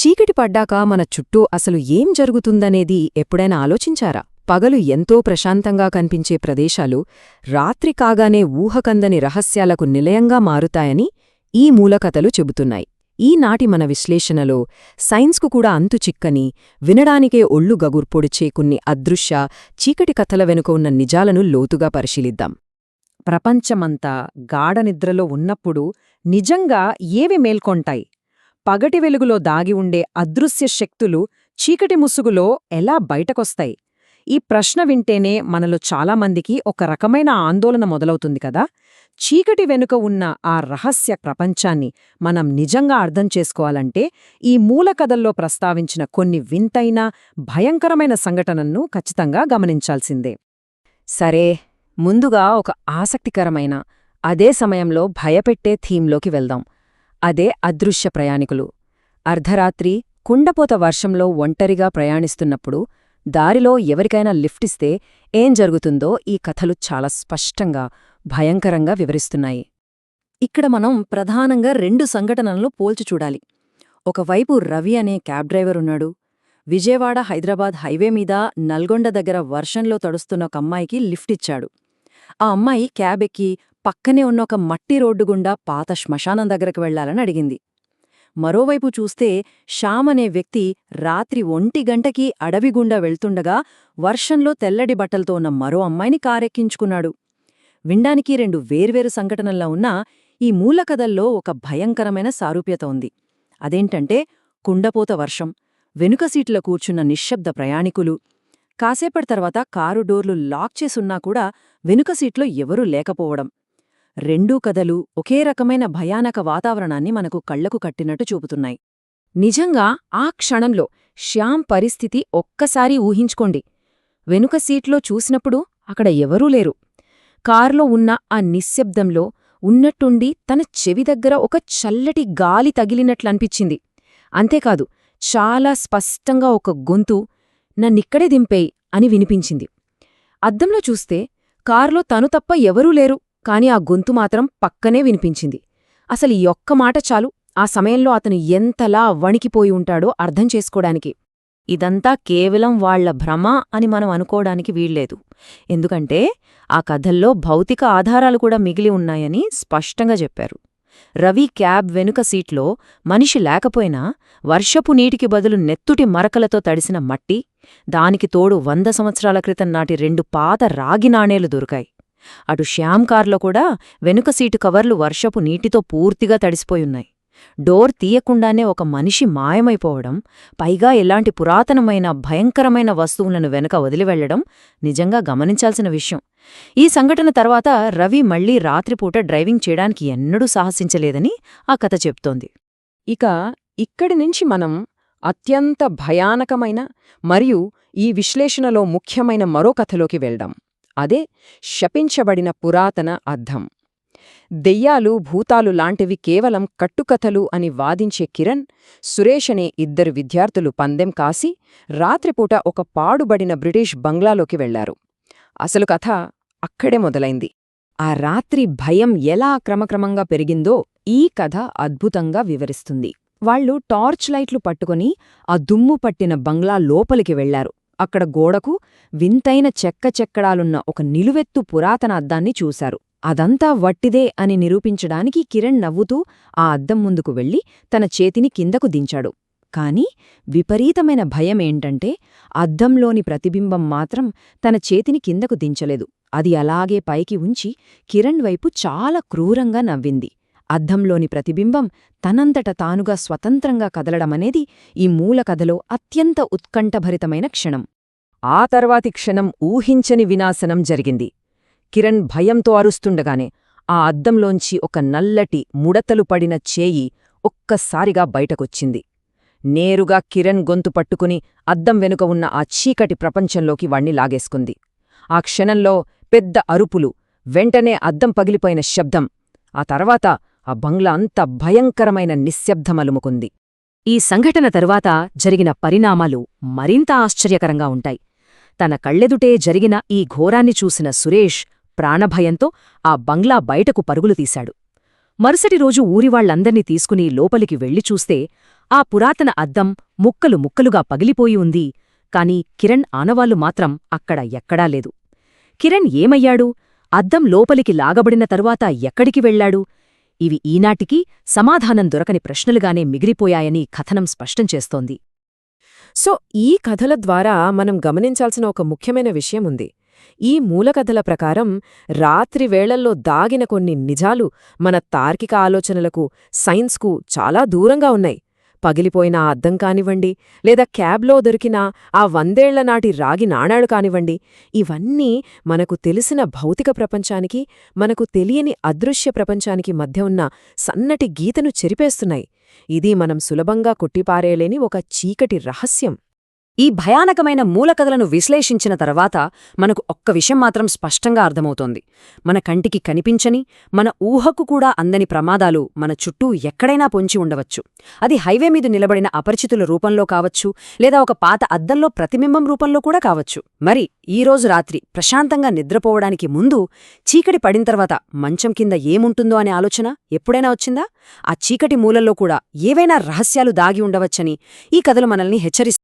చీకటి పడ్డాక మన చుట్టూ అసలు ఏం జరుగుతుందనేది ఎప్పుడైనా ఆలోచించారా? పగలు ఎంతో ప్రశాంతంగా కనిపించే ప్రదేశాలు రాత్రి కాగానే ఊహకందని రహస్యాలకు నిలయంగా మారుతాయని ఈ మూలకథలు చెబుతున్నాయి. ఈనాటి మన విశ్లేషణలో సైన్స్కు కూడా అంతు చిక్కని, వినడానికే ఒళ్ళు గగుర్పొడిచే కొన్ని అదృశ్య, చీకటి కథల వెనుక ఉన్న నిజాలను లోతుగా పరిశీలిద్దాం. ప్రపంచమంతా గాఢనిద్రలో ఉన్నప్పుడు నిజంగా ఏవి మేల్కొంటాయి? పగటి వెలుగులో దాగి ఉండే అదృశ్య శక్తులు చీకటి ముసుగులో ఎలా బయటకొస్తాయి? ఈ ప్రశ్న వింటేనే మనలో చాలామందికి ఒక రకమైన ఆందోళన మొదలవుతుంది కదా. చీకటి వెనుక ఉన్న ఆ రహస్య ప్రపంచాన్ని మనం నిజంగా అర్థం చేసుకోవాలంటే ఈ మూలకథల్లో ప్రస్తావించిన కొన్ని వింతైన, భయంకరమైన సంఘటనలను ఖచ్చితంగా గమనించాల్సిందే. సరే, ముందుగా ఒక ఆసక్తికరమైన, అదే సమయంలో భయపెట్టే థీంలోకి వెళ్దాం. అదే అదృశ్య ప్రయాణికులు. అర్ధరాత్రి కుండపోత వర్షంలో ఒంటరిగా ప్రయాణిస్తున్నప్పుడు దారిలో ఎవరికైనా లిఫ్టిస్తే ఏం జరుగుతుందో ఈ కథలు చాలా స్పష్టంగా, భయంకరంగా వివరిస్తున్నాయి. ఇక్కడ మనం ప్రధానంగా 2 సంఘటనలను పోల్చి చూడాలి. ఒకవైపు రవి అనే క్యాబ్ డ్రైవర్ ఉన్నాడు. విజయవాడ హైదరాబాద్ హైవే మీద నల్గొండ దగ్గర వర్షంలో తడుస్తున్న ఒక అమ్మాయికి లిఫ్ట్ ఇచ్చాడు. ఆ అమ్మాయి క్యాబ్ ఎక్కి పక్కనే ఉన్న ఒక మట్టి రోడ్డు గుండా పాత శ్మశానం దగ్గరకు వెళ్లాలని అడిగింది. మరోవైపు చూస్తే శ్యామ్ అనే వ్యక్తి రాత్రి 1 గంటకి అడవిగుండా వెళ్తుండగా వర్షంలో తెల్లటి బట్టలతో ఉన్న మరో అమ్మాయిని కారెక్కించుకున్నాడు. వినడానికి 2 వేర్వేరు సంఘటనల్లా ఉన్నా ఈ మూలకథల్లో ఒక భయంకరమైన సారూప్యత ఉంది. అదేంటంటే కుండపోత వర్షం, వెనుక సీట్లో కూర్చున్న నిశ్శబ్ద ప్రయాణికులు. కాసేపటి తర్వాత కారు డోర్లు లాక్ చేసున్నా కూడా వెనుక సీట్లో ఎవరూ లేకపోవడం. 2 కథలు ఒకే రకమైన భయానక వాతావరణాన్ని మనకు కళ్లకు కట్టినట్టు చూపుతున్నాయి. నిజంగా ఆ క్షణంలో శ్యామ్ పరిస్థితి ఒక్కసారి ఊహించుకోండి. వెనుక సీట్లో చూసినప్పుడు అక్కడ ఎవరూ లేరు. కారులో ఉన్న ఆ నిశ్శబ్దంలో ఉన్నట్టుండి తన చెవి దగ్గర ఒక చల్లటి గాలి తగిలినట్లనిపించింది. అంతేకాదు, చాలా స్పష్టంగా ఒక గొంతు, నన్నిక్కడే దింపేయ్ అని వినిపించింది. అద్దంలో చూస్తే కారులో తను తప్ప ఎవరూ లేరు, కాని ఆ గొంతు మాత్రం పక్కనే వినిపించింది. అసలు ఈ ఒక్క మాట చాలు ఆ సమయంలో అతను ఎంతలా వణికిపోయి ఉంటాడో అర్థం చేసుకోడానికి. ఇదంతా కేవలం వాళ్ల భ్రమ అని మనం అనుకోవడానికి వీల్లేదు. ఎందుకంటే ఆ కథల్లో భౌతిక ఆధారాలు కూడా మిగిలి ఉన్నాయని స్పష్టంగా చెప్పారు. రవి క్యాబ్ వెనుక సీట్లో మనిషి లేకపోయినా వర్షపు నీటికి బదులు నెత్తుటి మరకలతో తడిసిన మట్టి, దానికి తోడు 100 సంవత్సరాల క్రితం నాటి 2 పాత రాగి నాణేలు దొరికాయి. అటు శ్యామ్ కార్లో కూడా వెనుక సీటు కవర్లు వర్షపు నీటితో పూర్తిగా తడిసిపోయున్నాయి. డోర్ తీయకుండానే ఒక మనిషి మాయమైపోవడం, పైగా ఎలాంటి పురాతనమైన, భయంకరమైన వస్తువులను వెనుక వదిలివెళ్లడం నిజంగా గమనించాల్సిన విషయం. ఈ సంఘటన తర్వాత రవి మళ్లీ రాత్రిపూట డ్రైవింగ్ చేయడానికి ఎన్నడూ సాహసించలేదని ఆ కథ చెప్తోంది. ఇక్కడి నుంచి మనం అత్యంత భయానకమైన మరియు ఈ విశ్లేషణలో ముఖ్యమైన మరో కథలోకి వెళ్దాం. అదే శపించబడిన పురాతన అద్దం. దెయ్యాలు, భూతాలు లాంటివి కేవలం కట్టుకథలు అని వాదించే కిరణ్, సురేష్ అనే 2 విద్యార్థులు పందెం కాసి రాత్రిపూట ఒక పాడుబడిన బ్రిటిష్ బంగ్లాలోకి వెళ్లారు. అసలు కథ అక్కడే మొదలైంది. ఆ రాత్రి భయం ఎలా క్రమక్రమంగా పెరిగిందో ఈ కథ అద్భుతంగా వివరిస్తుంది. వాళ్లు టార్చ్ లైట్లు పట్టుకుని ఆ దుమ్ము పట్టిన బంగ్లా లోపలికి వెళ్లారు. అక్కడ గోడకు వింతైన చెక్కచెక్కడాలున్న ఒక నిలువెత్తు పురాతన అద్దాన్ని చూశారు. అదంతా వట్టిదే అని నిరూపించడానికి కిరణ్ నవ్వుతూ ఆ అద్దం ముందుకు వెళ్లి తన చేతిని కిందకు దించాడు. కాని విపరీతమైన భయమేంటంటే అద్దంలోని ప్రతిబింబం మాత్రం తన చేతిని కిందకు దించలేదు. అది అలాగే పైకి ఉంచి కిరణ్ వైపు చాలా క్రూరంగా నవ్వింది. అద్దంలోని ప్రతిబింబం తనంతట తానుగా స్వతంత్రంగా కదలడమనేది ఈ మూలకథలో అత్యంత ఉత్కంఠభరితమైన క్షణం. ఆ తర్వాతి క్షణం ఊహించని వినాశనం జరిగింది. కిరణ్ భయంతో అరుస్తుండగానే ఆ అద్దంలోంచి ఒక నల్లటి, ముడతలు పడిన చేయి ఒక్కసారిగా బయటకొచ్చింది. నేరుగా కిరణ్ గొంతు పట్టుకుని అద్దం వెనుక ఉన్న ఆ చీకటి ప్రపంచంలోకి వాణ్ణి లాగేసుకుంది. ఆ క్షణంలో పెద్ద అరుపులు, వెంటనే అద్దం పగిలిపోయిన శబ్దం. ఆ తర్వాత ఆ బంగ్లా అంత భయంకరమైన నిశ్శబ్దమలుముకుంది. ఈ సంఘటన తరువాత జరిగిన పరిణామాలు మరింత ఆశ్చర్యకరంగా ఉంటాయి. తన కళ్ళెదుటే జరిగిన ఈ ఘోరాన్ని చూసిన సురేష్ ప్రాణభయంతో ఆ బంగ్లా బయటకు పరుగులు తీశాడు. మరుసటి రోజు ఊరివాళ్లందర్నీ తీసుకుని లోపలికి వెళ్లి చూస్తే ఆ పురాతన అద్దం ముక్కలు ముక్కలుగా పగిలిపోయి ఉంది, కాని కిరణ్ ఆనవాళ్లు మాత్రం అక్కడ ఎక్కడా లేదు. కిరణ్ ఏమయ్యాడు? అద్దం లోపలికి లాగబడిన తరువాత ఎక్కడికి వెళ్లాడు? ఇవి ఈనాటికి సమాధానం దొరకని ప్రశ్నలుగానే మిగిలిపోయాయని కథనం స్పష్టం చేస్తోంది. సో ఈ కథల ద్వారా మనం గమనించాల్సిన ఒక ముఖ్యమైన విషయం ఉంది. ఈ మూలకథల ప్రకారం రాత్రి వేళల్లో దాగిన కొన్ని నిజాలు మన తార్కిక ఆలోచనలకు, సైన్స్కు చాలా దూరంగా ఉన్నాయి. పగిలిపోయిన ఆ అద్దం కానివ్వండి, లేదా క్యాబ్లో దొరికిన ఆ 100 ఏళ్ల నాటి రాగి నాణాలు కానివ్వండి, ఇవన్నీ మనకు తెలిసిన భౌతిక ప్రపంచానికి, మనకు తెలియని అదృశ్య ప్రపంచానికి మధ్య ఉన్న సన్నటి గీతను చెరిపేస్తున్నాయి. ఇది మనం సులభంగా కొట్టిపారేయలేని ఒక చీకటి రహస్యం. ఈ భయానకమైన మూలకథలను విశ్లేషించిన తర్వాత మనకు ఒక్క విషయం మాత్రం స్పష్టంగా అర్థమవుతోంది. మన కంటికి కనిపించని, మన ఊహకు కూడా అందని ప్రమాదాలు మన చుట్టూ ఎక్కడైనా పొంచి ఉండవచ్చు. అది హైవే మీద నిలబడిన అపరిచితుల రూపంలో కావచ్చు, లేదా ఒక పాత అద్దంలో ప్రతిబింబం రూపంలో కూడా కావచ్చు. మరి ఈరోజు రాత్రి ప్రశాంతంగా నిద్రపోవడానికి ముందు చీకటి పడిన తర్వాత మంచం కింద ఏముంటుందో అనే ఆలోచన ఎప్పుడైనా వచ్చిందా? ఆ చీకటి మూలల్లో కూడా ఏవైనా రహస్యాలు దాగి ఉండవచ్చని ఈ కథలు మనల్ని హెచ్చరిస్తాయి.